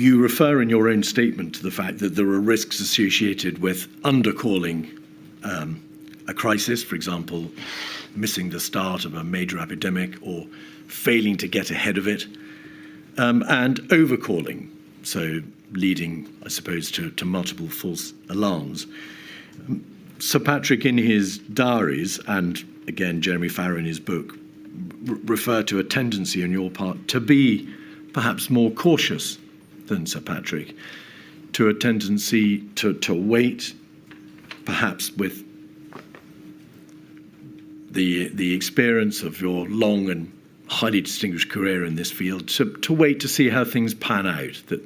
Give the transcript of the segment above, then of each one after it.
You refer in your own statement to the fact that there are risks associated with undercalling a crisis, for example, missing the start of a major epidemic or failing to get ahead of it, and overcalling, so leading, I suppose, to multiple false alarms. Sir Patrick, in his diaries, and again Jeremy Farrar in his book, refer to a tendency on your part to be perhaps more cautious than Sir Patrick, to a tendency to wait, perhaps with the experience of your long and highly distinguished career in this field, to wait to see how things pan out, that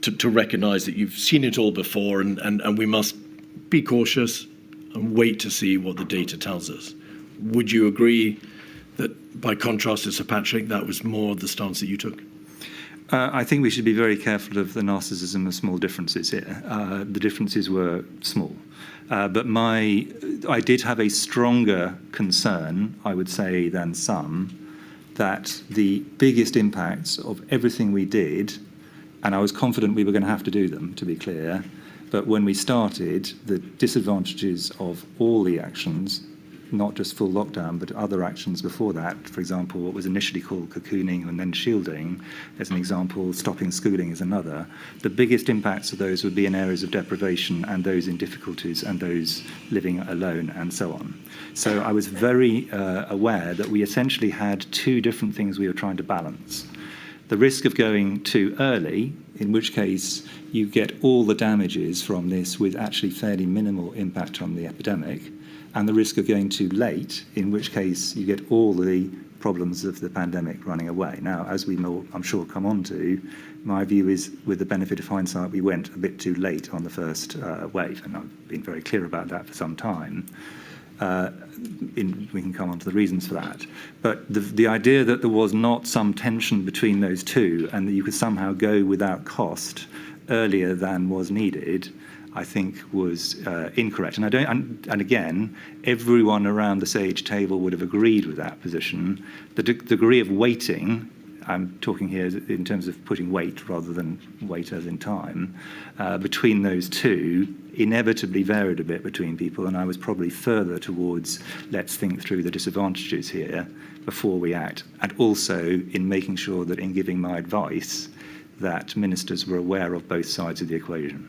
to recognise that you've seen it all before, and we must be cautious and wait to see what the data tells us. Would you agree that, by contrast to Sir Patrick, that was more the stance that you took? I think we should be very careful of the narcissism of small differences here. The differences were small. But I did have a stronger concern, I would say, than some, that the biggest impacts of everything we did, and I was confident we were going to have to do them, to be clear, but when we started, the disadvantages of all the actions, not just full lockdown, but other actions before that, for example, what was initially called cocooning and then shielding, as an example, stopping schooling is another. The biggest impacts of those would be in areas of deprivation and those in difficulties and those living alone and so on. So I was very aware that we essentially had two different things we were trying to balance. The risk of going too early, in which case you get all the damages from this with actually fairly minimal impact on the epidemic, and the risk of going too late, in which case you get all the problems of the pandemic running away. Now, as we will, I'm sure, come on to, my view is, with the benefit of hindsight, we went a bit too late on the first wave, and I've been very clear about that for some time. We can come on to the reasons for that. But the idea that there was not some tension between those two and that you could somehow go without cost earlier than was needed, I think was incorrect. And again, everyone around the SAGE table would have agreed with that position. The degree of weighting, I'm talking here in terms of putting weight rather than weight as in time, between those two inevitably varied a bit between people, and I was probably further towards let's think through the disadvantages here before we act, and also in making sure that in giving my advice that ministers were aware of both sides of the equation.